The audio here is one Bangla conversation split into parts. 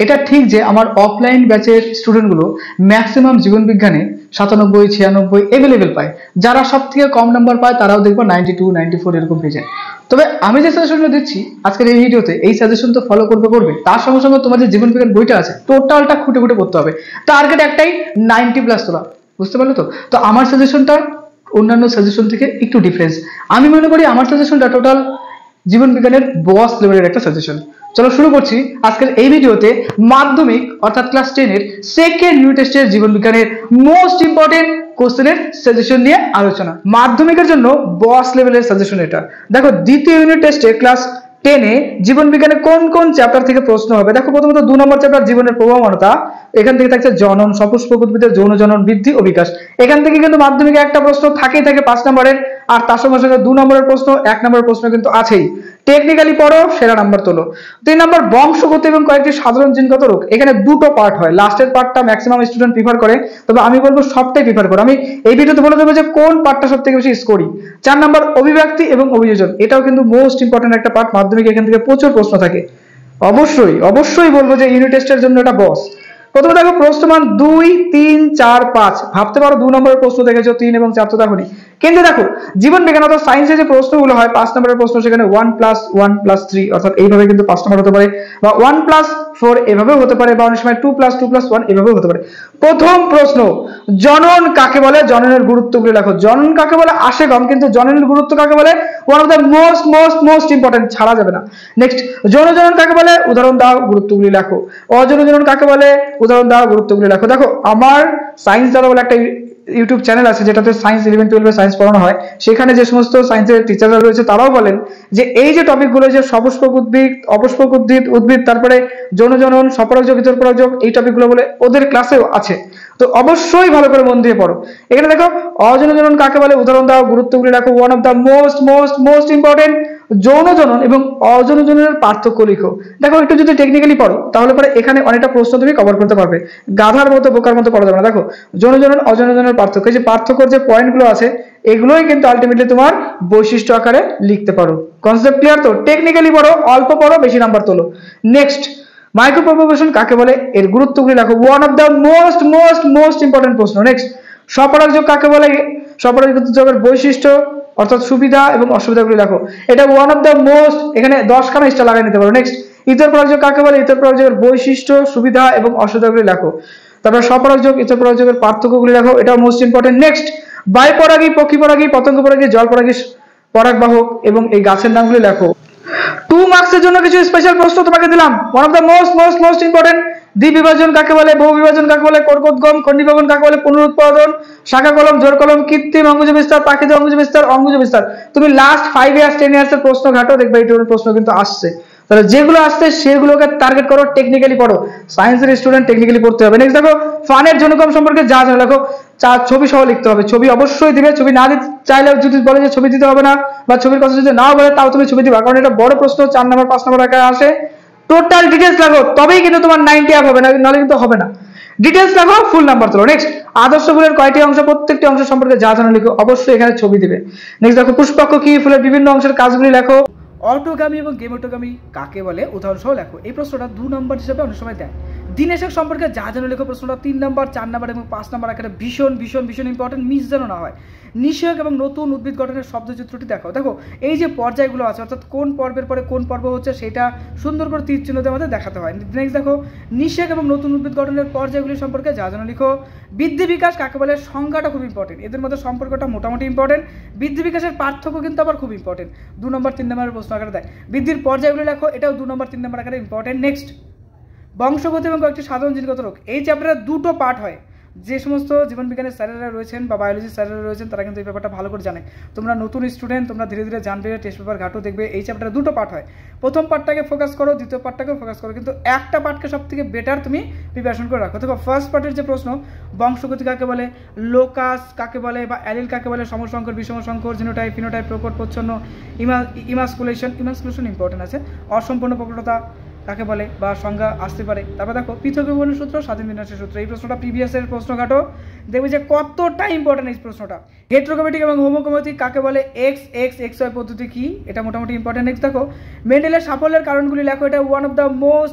এটা ঠিক যে আমার অফলাইন ব্যাচের স্টুডেন্টগুলো ম্যাক্সিমাম জীবন বিজ্ঞানে 97, 96 এভেলেবেল পায়। যারা সব থেকে কম নাম্বার পায় তারাও দেখবো 92, 94 এরকম পেয়ে যায়। তবে আমি যে সাজেশনটা দিচ্ছি আজকের এই ভিডিওতে, এই সাজেশন তো ফলো করবে, তার সঙ্গে সঙ্গে তোমার যে জীবন বিজ্ঞান বইটা আছে টোটালটা খুঁটে খুঁটে পড়তে হবে। টার্গেট একটাই 90+ তোলা, বুঝতে পারলে তো? তো আমার সাজেশনটা অন্যান্য সাজেশন থেকে একটু ডিফারেন্স। আমি মনে করি আমার সাজেশনটা টোটাল জীবন বিজ্ঞানের বস লেভেলের একটা সাজেশন। চলো শুরু করছি আজকের এই ভিডিওতে মাধ্যমিক অর্থাৎ ক্লাস 10 এর সেকেন্ড ইউনিট টেস্টের জীবন বিজ্ঞানের মোস্ট ইম্পর্টেন্ট কোশ্চেনের সাজেশন নিয়ে আলোচনা। মাধ্যমিকের জন্য বস লেভেলের সাজেশন এটা। দেখো দ্বিতীয় ইউনিট টেস্টে ক্লাস 10 এ জীবন বিজ্ঞানে কোন কোন চ্যাপ্টার থেকে প্রশ্ন হবে। দেখো প্রথমত 2 নম্বর চ্যাপ্টার জীবনের প্রবাহমানতা, এখান থেকে থাকছে জনন, সপুষ্পক উদ্ভিদের যৌন জনন, বৃদ্ধি ও বিকাশ। এখান থেকে কিন্তু মাধ্যমিকে একটা প্রশ্ন থাকেই থাকে 5 নম্বরের, আর তার সঙ্গে সঙ্গে 2 নম্বরের প্রশ্ন, 1 নম্বরের প্রশ্ন কিন্তু আছেই। টেকনিক্যালি পড়ো, সেরা নাম্বার তোলো। 3 নম্বর বংশগত এবং কয়েকটি সাধারণ জিনগত রোগ। এখানে দুটো পার্ট হয়, লাস্টের পার্টটা ম্যাক্সিমাম স্টুডেন্ট প্রিফার করে, তবে আমি বলবো সবটাই প্রিফার করো। আমি এই ভিডিওতে বলে দেবো যে কোন পার্টটা সব থেকে বেশি স্কোরিং। 4 নম্বর অভিব্যক্তি এবং অভিযোজন, এটাও কিন্তু মোস্ট ইম্পর্টেন্ট একটা পার্ট, মাধ্যমিক এখান থেকে প্রচুর প্রশ্ন থাকে। অবশ্যই বলবো যে ইউনিট টেস্টের জন্য এটা বস। প্রথমে দেখো প্রশ্নমান 2, 3, 4, 5। ভাবতে পারো 2 নম্বরের প্রশ্ন দেখেছো, 3 এবং 4 তো দেখোনি। কিন্তু দেখো জীবন বিজ্ঞান অর্থাৎ সায়েন্সে যে প্রশ্নগুলো হয় 5 নম্বরের প্রশ্ন, সেখানে 1+1+3 অর্থাৎ এইভাবে কিন্তু 5 নম্বর হতে পারে, বা 1+4 এভাবেও হতে পারে, বা অনেক সময় 2+2+1 এভাবেও হতে পারে। প্রথম প্রশ্ন, জনন কাকে বলে? জননের গুরুত্বগুলো লেখো। জনন কাকে বলে আসে কম, কিন্তু জননের গুরুত্ব কাকে বলে one of the most important, ছাড়া যাবে না। নেক্সট, যৌন জনন কাকে বলে? উদাহরণ দাও, গুরুত্বগুলি লেখো। অযৌন জনন কাকে বলে? উদাহরণ দাও, গুরুত্বগুলি লেখো। দেখো আমার সায়েন্স দাদা বলে একটা ইউটিউব চ্যানেল আছে যেটাতে সায়েন্স 11, 12 সায়েন্স পড়ানো হয়। সেখানে যে সমস্ত সায়েন্সের টিচাররা রয়েছে তারাও বলেন যে এই যে টপিকগুলো, যে সপুষ্পক উদ্ভিদ, অপুষ্পক উদ্ভিদ, তারপরে যৌন জনন, স্বপরাগযোগ, ইতরপরাগযোগ, এই টপিকগুলো বলে ওদের ক্লাসেও আছে। তো অবশ্যই ভালো করে মন দিয়ে পড়ো। এখানে দেখো অযৌন জনন কাকে বলে, উদাহরণ দাও, গুরুত্বগুলি লেখো। One of the most important, যৌন জনন এবং অযৌন জননের পার্থক্য লিখো। দেখো একটু যদি টেকনিক্যালি পড়ো তাহলে পরে এখানে অনেকটা প্রশ্ন তুমি কভার করতে পারবে, গাধার মতো বোকার মতো পড়া যাবে না। দেখো যৌন জনন অযৌন জননের পার্থক্য, যে পার্থক্যর যে পয়েন্টগুলো আছে এগুলোই কিন্তু আলটিমেটলি তোমার বৈশিষ্ট্য আকারে লিখতে পারো। কনসেপ্ট ক্লিয়ার তো? টেকনিক্যালি পড়ো, অল্প পড়ো, বেশি নাম্বার তোলো। নেক্সট, মাইক্রোপ্রপোগেশন কাকে বলে, এর গুরুত্বগুলি লেখো। One of the most important প্রশ্ন। নেক্সট, স্বপরাগযোগ কাকে বলে? স্বপরাগযোগের বৈশিষ্ট্য অর্থাৎ সুবিধা এবং অসুবিধাগুলি লেখো। এটা ওয়ান অফ দ্য মোস্ট, এখানে 10খানা স্টার লাগিয়ে নিতে পারো। নেক্সট, ইতরপরাগযোগ কাকে বলে? ইতরপরাগযোগের বৈশিষ্ট্য, সুবিধা এবং অসুবিধাগুলি লেখো। তারপর স্বপরাগযোগ, ইতরপরাগযোগের পার্থক্যগুলি লেখো, এটাও মোস্ট ইম্পর্টেন্ট। নেক্সট, বায়ুপরাগী, পক্ষীপরাগী, পতঙ্গপরাগী, জলপরাগী, পরাগবাহক এবং এই গাছের নামগুলি লেখো। 2 মার্কসের জন্য কিছু স্পেশাল প্রশ্ন তোমাকে দিলাম। One of the most important, দ্বিবিভাজন কাকে বলে, বহুবিভাজন কাকে বলে, কর্কোদ্গম, খন্ডিভবন কাকে বলে, পুনরুৎপাদন, শাখা কলম, জোড় কলম, কৃত্রিম অঙ্গজ বিস্তার, প্রাকৃতিক অঙ্গজ বিস্তার, অঙ্গজ বিস্তার। তুমি লাস্ট 5 ইয়ার্স 10 ইয়ার্স এর প্রশ্ন ঘাটো, দেখবে এই ধরনের প্রশ্ন কিন্তু আসছে। তাহলে যেগুলো আসছে সেগুলোকে টার্গেট করো, টেকনিক্যালি পড়ো। সায়েন্সের স্টুডেন্ট টেকনিক্যালি পড়তে হবে। নেক্সট দেখো ফানের জনকম সম্পর্কে যা জানো লেখো। ছবি সহ লিখতে হবে। ছবি অবশ্যই দিবে, ছবি না দিতে চাইলে যদি বলে যে ছবি দিতে হবে না, বা ছবির কথা যদি নাও বলে তাও তুমি ছবি দিবা, কারণ এটা বড় প্রশ্ন, 4 নম্বর 5 নম্বর আকারে আসে। টোটাল ডিটেলস লাগো, তবেই কিন্তু তোমার 90 আপ হবে, না নাহলে কিন্তু হবে না। ডিটেলস লাগো, ফুল নাম্বার তোলো। নেক্সট, আদর্শ ফুলের কয়টি অংশ, প্রত্যেকটি অংশ সম্পর্কে যা জানো লিখো, অবশ্যই এখানে ছবি দিবে। নেক্সট দেখো পুষ্পাক্ষ কি, ফুলের বিভিন্ন অংশের কাজগুলি লেখো। অটোগামী এবং গেমেটোগামী কাকে বলে, উদাহরণ সহ লেখো। এই প্রশ্নটা 2 নম্বর হিসেবে অনেক সময় দেয়। দিনেশেক সম্পর্কে যা জানো লেখো। প্রশ্নটা 3 নম্বর, 4 নম্বর এবং 5 নম্বর আকারে ভীষণ ইম্পর্টেন্ট, মিস যেন না হয়। নিষেক এবং নতুন উদ্ভিদ গঠনের শব্দচিত্রটি দেখো। দেখো এই যে পর্যায়গুলো আছে, অর্থাৎ কোন পর্বের পরে কোন পর্ব হচ্ছে সেটা সুন্দর করে তীর চিহ্ন দিয়ে আমাদের দেখাতে হয়। নেক্সট দেখো নিষেক এবং নতুন উদ্ভিদ গঠনের পর্যায়গুলি সম্পর্কে যা জানো লিখো। বৃদ্ধি বিকাশ কাকে বলে, সংজ্ঞাটা খুব ইম্পর্টেন্ট, এদের মধ্যে সম্পর্কটা মোটামুটি ইম্পর্টেন্ট। বৃদ্ধি বিকাশের পার্থক্য কিন্তু আবার খুব ইম্পর্টেন্ট, 2 নম্বর 3 নম্বরের প্রশ্ন আকারে দেয়। বৃদ্ধির পর্যায়গুলি লেখো, এটাও 2 নম্বর 3 নম্বর আকারে ইম্পর্টেন্ট। নেক্সট, বংশগত এবং কয়েকটি সাধারণ জিনগত রোগ। এই চ্যাপ্টারে 2টো পার্ট হয়। যে সমস্ত জীবন বিজ্ঞানের স্যারেরা রয়েছেন বা বায়োলজি স্যারেরা রয়েছেন তারা কিন্তু এই ব্যাপারটা ভালো করে জানে। তোমরা নতুন স্টুডেন্ট, তোমরা ধীরে ধীরে জানবে, টেস্ট পেপার ঘাটো, দেখবে এই চ্যাপ্টারে 2টো পার্ট হয়। প্রথম পার্টটাকে ফোকাস করো, দ্বিতীয় পার্টটাকেও ফোকাস করো, কিন্তু একটা পার্টকে সব থেকে বেটার তুমি প্রিপারেশন করে রাখো। দেখো ফার্স্ট পার্টের যে প্রশ্ন, বংশগতি কাকে বলে, লোকাস কাকে বলে বা অ্যালিল কাকে বলে, সমসংকর, বিষমসংকর, জিনোটাইপ, ফিনোটাইপ, প্রকট, প্রচ্ছন্ন, ইমাসকুলেশন ইম্পর্টেন্ট আছে, অসম্পূর্ণ প্রকটতা, কাকে বলে বা সংজ্ঞা আসতে পারে। তারপর দেখো পৃথক বিবরণের সূত্র, স্বাধীন বিন্যাসের সূত্র। এই প্রশ্নটা প্রিভিয়াসের প্রশ্ন ঘাটো, দেখবে যে কতটা ইম্পর্টেন্ট এই প্রশ্নটা। হেটারোক্রোমেটিক এবং হোমোক্রোমেটিক কাকে বলে, এক্স এক্স এক্স ওয়াই পদ্ধতি কি, এটা মোটামুটি ইম্পর্টেন্ট। নেক্সট দেখো মেন্ডেলের সাফল্যের কারণগুলি লেখো, এটা one of the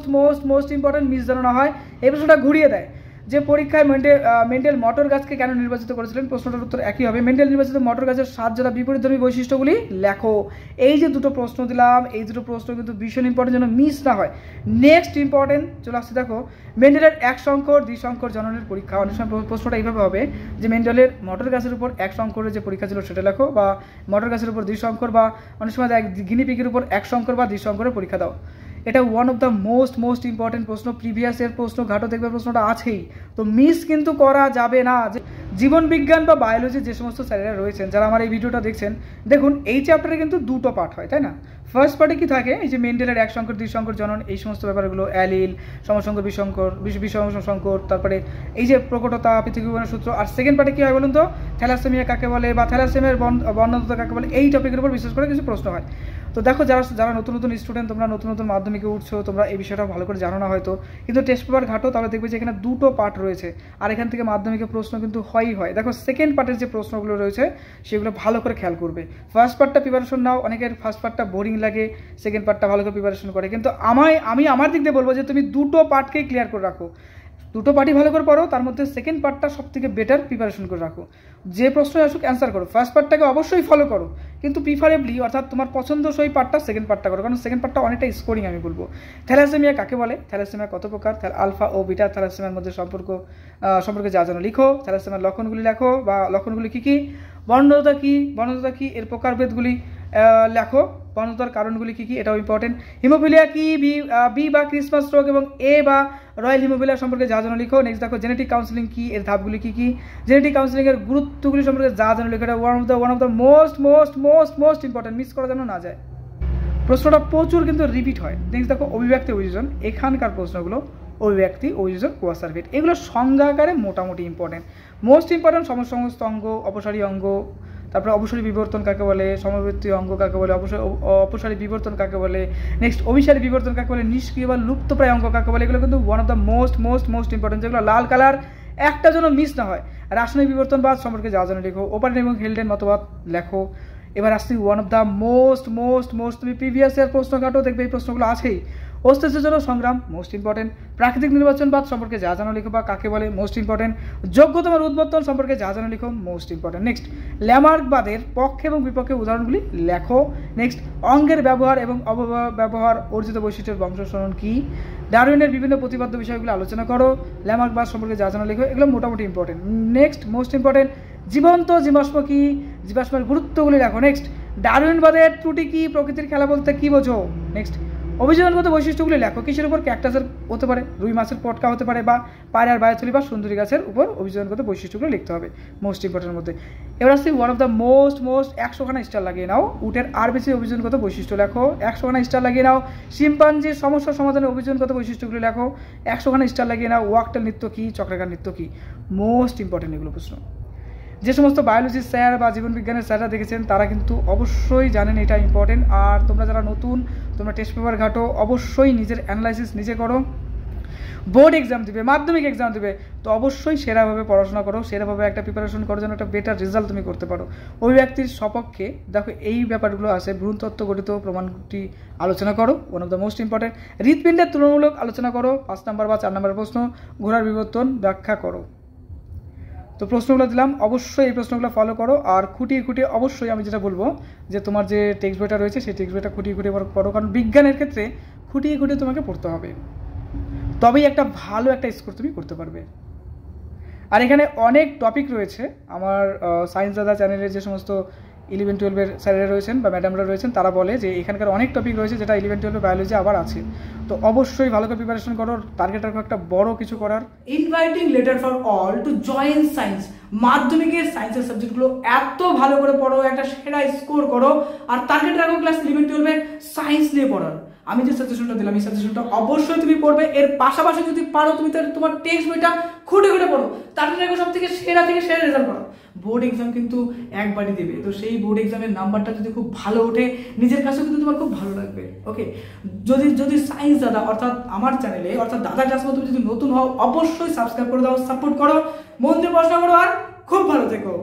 most important, miss যেন না হয়। এই প্রশ্নটা ঘুরিয়ে দেয় যে পরীক্ষায় মেন্ডেল মটর গাছকে কেন নির্বাচিত করেছিলেন, প্রশ্নটার উত্তর একই হবে। মেন্ডেল নির্বাচিত মটর গাছের 7 জোড়া বিপরীতধর্মী বৈশিষ্ট্যগুলি লেখো। এই যে দুটো প্রশ্ন দিলাম, এই দুটো প্রশ্ন কিন্তু ভীষণ ইম্পর্টেন্ট, যেন মিস না হয়। নেক্সট ইম্পর্টেন্ট চলে আসছে, দেখো মেন্ডেলের এক সংকর দ্বিসংকর জননের পরীক্ষা। অনেক সময় প্রশ্নটা এইভাবে হবে যে মেন্ডেলের মটর গাছের উপর এক সংকরের যে পরীক্ষা ছিল সেটা লেখো, বা মটর গাছের উপর দ্বিসংকর, বা অনেক সময় গিনিপিগের উপর এক সংকর বা দ্বিসংকরের পরীক্ষা দাও। এটা one of the most important প্রশ্ন, প্রিভিয়াসের প্রশ্ন ঘাটো, দেখবে প্রশ্নটা আছেই, তো মিস কিন্তু করা যাবে না। জীবন বিজ্ঞান বা বায়োলজি যে সমস্ত স্যারেরা রয়েছেন, যারা আমার এই ভিডিওটা দেখছেন, দেখুন এই চ্যাপ্টারে কিন্তু দুটো পার্ট হয়, তাই না? ফার্স্ট পার্টে কি থাকে, এই যে মেন্ডেলের এক সংকর দ্বিসংকর জনন, এই সমস্ত ব্যাপারগুলো, অ্যালিল, সমসংকর বিসংকর, বিষমসংকর, তারপরে এই যে প্রকটতা, পৃথক বিবরণের সূত্র। আর সেকেন্ড পার্টে কি হয় বলুন তো, থ্যালাসেমিয়া কাকে বলে বা থ্যালাসেমিয়ার বর্ণাঢ্যতা কাকে বলে, এই টপিকের উপর বিশেষ করে কিছু প্রশ্ন হয়। তো দেখো যারা নতুন স্টুডেন্ট, তোমরা নতুন মাধ্যমিকে উঠছো, তোমরা এই বিষয়টা ভালো করে জানো না হয়তো, কিন্তু টেস্ট পেপার ঘাটো, তাহলে দেখবে যে এখানে দুটো পার্ট রয়েছে, আর এখান থেকে মাধ্যমিকের প্রশ্ন কিন্তু হয়ই হয়। দেখো সেকেন্ড পার্টের যে প্রশ্নগুলো রয়েছে সেগুলো ভালো করে খেয়াল করবে। ফার্স্ট পার্টটা প্রিপারেশন নাও, অনেকের ফার্স্ট পার্টটা বোরিং লাগে, সেকেন্ড পার্টটা ভালো করে প্রিপারেশন করে, কিন্তু আমি আমার দিক দিয়ে বলবো যে তুমি দুটো পার্টকেই ক্লিয়ার করে রাখো, দুটো পার্টই ভালো করে পড়ো, তার মধ্যে সেকেন্ড পার্টটা সব থেকে বেটার প্রিপারেশন করে রাখো। যে প্রশ্ন আসুক অ্যান্সার করো, ফার্স্ট পার্টটাকে অবশ্যই ফলো করো, কিন্তু প্রিফারেবলি অর্থাৎ তোমার পছন্দসই পার্টটা সেকেন্ড পার্টটা করো, কারণ সেকেন্ড পার্টটা অনেকটা স্কোরিং আমি বলবো। থ্যালাসেমিয়া কাকে বলে, থ্যালাসেমিয়া কত প্রকার, আলফা ও বিটা থ্যালাসেমিয়ার মধ্যে সম্পর্কে যা জানো লিখো, থ্যালাসেমিয়ার লক্ষণগুলি লেখো, বা লক্ষণগুলি কী কী, বর্ণতা কী, এর প্রকারভেদগুলি লেখো, বর্ণতার কারণগুলি কী কী, এটাও ইম্পর্টেন্ট। হিমোফিলিয়া কি, বি বা ক্রিসমাস রোগ এবং এ বা রয়্যাল হিমোফিলিয়া সম্পর্কে যা জানো লিখো। নেক্সট দেখো জেনেটিক কাউন্সিলিং কি, এর ধাপগুলি কী কী, জেনেটিক কাউন্সিলিংয়ের গুরুত্বগুলি সম্পর্কে যা জানো লিখো। এটা one of the most important, miss করা যেন না যায়। প্রশ্নটা প্রচুর কিন্তু রিপিট হয়। নেক্সট দেখো অভিব্যক্তি অভিযোজন, এখানকার প্রশ্নগুলো অভিব্যক্তি অভিযোজন কোয়াসার্ভেট, এগুলো সংজ্ঞা আকারে মোটামুটি ইম্পর্টেন্ট। মোস্ট ইম্পর্টেন্ট সমস্ত অঙ্গ, অপসারী অঙ্গ, তারপরে অপসারী বিবর্তন কাকে বলে, সমবৃত্তি অঙ্গ কাকে বলে, অপসারী বিবর্তন কাকে বলে, নেক্সট অভিসারী বিবর্তন কাকে বলে, নিষ্ক্রিয় বা লুপ্তপ্রায় অঙ্গ কাকে বলে, এগুলো কিন্তু one of the most important, যেগুলো লাল কালার একটা যেন মিস না হয়। রাসায়নিক বিবর্তনবাদ সম্পর্কে যা জানো লেখো, ওপারেন এবং হিল্ডেন মতবাদ লেখো। এবার আসছি ওয়ান অফ দ্য মোস্ট তুমি প্রিভিয়াস ইয়ার প্রশ্ন ঘাটো, দেখবে এই প্রশ্নগুলো আছেই। অস্তিত্বের জন্য সংগ্রাম, মোস্ট ইম্পর্টেন্ট। প্রাকৃতিক নির্বাচনবাদ সম্পর্কে যা জানো লিখো বা কাকে বলে, মোস্ট ইম্পর্টেন্ট। যোগ্যতম উদ্বর্তন সম্পর্কে যা জানো লিখো, মোস্ট ইম্পর্টেন্ট। নেক্সট ল্যামার্কবাদের পক্ষে এবং বিপক্ষে উদাহরণগুলি লেখো। নেক্সট অঙ্গের ব্যবহার এবং অপব্যবহার অর্জিত বৈশিষ্ট্যের বংশসরণ কি, ডারউইনের বিভিন্ন প্রতিপাদ্য বিষয়গুলো আলোচনা করো। ল্যামার্কবাদ সম্পর্কে যা জানো লিখো, এগুলো মোটামুটি ইম্পর্টেন্ট। নেক্সট মোস্ট ইম্পর্টেন্ট জীবন্ত জীবাশ্ম কি, জীবাশ্মের গুরুত্বগুলি লেখো। নেক্সট ডারউইনবাদের ত্রুটি কি, প্রকৃতির খেলা বলতে কি বোঝো। নেক্সট অভিযোজনগত বৈশিষ্ট্যগুলি লেখো, কিসের উপর, ক্যাকটাসের হতে পারে, রুই মাছের পটকা হতে পারে, বা পায়রার বায়োথলি বা সুন্দরী গাছের উপর অভিযোজনগত বৈশিষ্ট্যগুলো লিখতে হবে মোস্ট ইম্পর্টেন্টের মধ্যে। এবার আসছি ওয়ান অফ দ্য মোস্ট 100খানা স্টার লাগিয়ে নাও। উটের আর বেশি অভিযোজনগত বৈশিষ্ট্য লেখো, 100খানা স্টার লাগিয়ে নাও। শিম্পাঞ্জির সমস্যা সমাধানের অভিযোজনগত বৈশিষ্ট্যগুলি লেখো, 100খানা স্টার লাগিয়ে নাও। ওয়াকটেল নৃত্য কী, চক্রাকার নৃত্য কী, মোস্ট ইম্পর্টেন্ট এগুলো প্রশ্ন। যে সমস্ত বায়োলজির স্যার বা জীবনবিজ্ঞানের স্যাররা দেখেছেন তারা কিন্তু অবশ্যই জানেন এটা ইম্পর্টেন্ট। আর তোমরা যারা নতুন, তোমরা টেস্ট পেপার ঘাটো, অবশ্যই নিজের অ্যানালাইসিস নিজে করো। বোর্ড এক্সাম দিবে, মাধ্যমিক এক্সাম দিবে, তো অবশ্যই সেরাভাবে পড়াশোনা করো, সেরাভাবে একটা প্রিপারেশন করো, যেন একটা বেটার রেজাল্ট তুমি করতে পারো। অভিব্যক্তির সপক্ষে দেখো এই ব্যাপারগুলো আছে, ভ্রূণতত্ত্ব গঠিত প্রমাণটি আলোচনা করো, one of the most important. হৃৎপিণ্ডের তুলনামূলক আলোচনা করো, 5 নম্বর বা 4 নম্বর প্রশ্ন। ঘোড়ার বিবর্তন ব্যাখ্যা করো। তো প্রশ্নগুলো দিলাম, অবশ্যই এই প্রশ্নগুলো ফলো করো। আর খুঁটিয়ে অবশ্যই আমি যেটা বলবো যে তোমার যে টেক্সট বইটা রয়েছে সেই টেক্সট বইটা খুঁটিয়ে পড়ো, কারণ বিজ্ঞানের ক্ষেত্রে খুঁটিয়ে তোমাকে পড়তে হবে, তবেই একটা ভালো একটা স্কোর তুমি করতে পারবে। আর এখানে অনেক টপিক রয়েছে, আমার সায়েন্স দাদা চ্যানেলে যে সমস্ত 11-12-এর স্যারেরা রয়েছেন বা ম্যাডামরা রয়েছেন তারা বলে যে এখানকার অনেক টপিক রয়েছে যেটা 11-12 বায়োলজি আবার আছে। তো অবশ্যই ভালো করে প্রিপারেশন করো, টার্গেট রাখো একটা বড় কিছু করার। Inviting letter for all to join science. মাধ্যমিকের সায়েন্সের সাবজেক্টগুলো এত ভালো করে পড়ো, একটা সেরা স্কোর করো, আর টার্গেট রাখো ক্লাস 11-12-এ সায়েন্স নিয়ে পড়ার। আমি যে সাজেশনটা দিলাম এই সাজেশনটা অবশ্যই তুমি পড়বে। এর পাশাপাশি যদি পারো তুমি তোমার টেক্সট বইটা খুঁটে পড়ো, তার জন্য সব থেকে সেরা রেজাল্ট করো। বোর্ড এক্সাম কিন্তু একবারই দেবে, তো সেই বোর্ড এক্সামের নাম্বারটা যদি খুব ভালো ওঠে নিজের কাছেও কিন্তু তোমার খুব ভালো লাগবে। ওকে, যদি সায়েন্স দাদা অর্থাৎ আমার চ্যানেলে অর্থাৎ দাদা ক্লাসমো তুমি যদি নতুন হও অবশ্যই সাবস্ক্রাইব করে দাও, সাপোর্ট করো, মন দিয়ে পড়াশোনা করো আর খুব ভালো থেকো।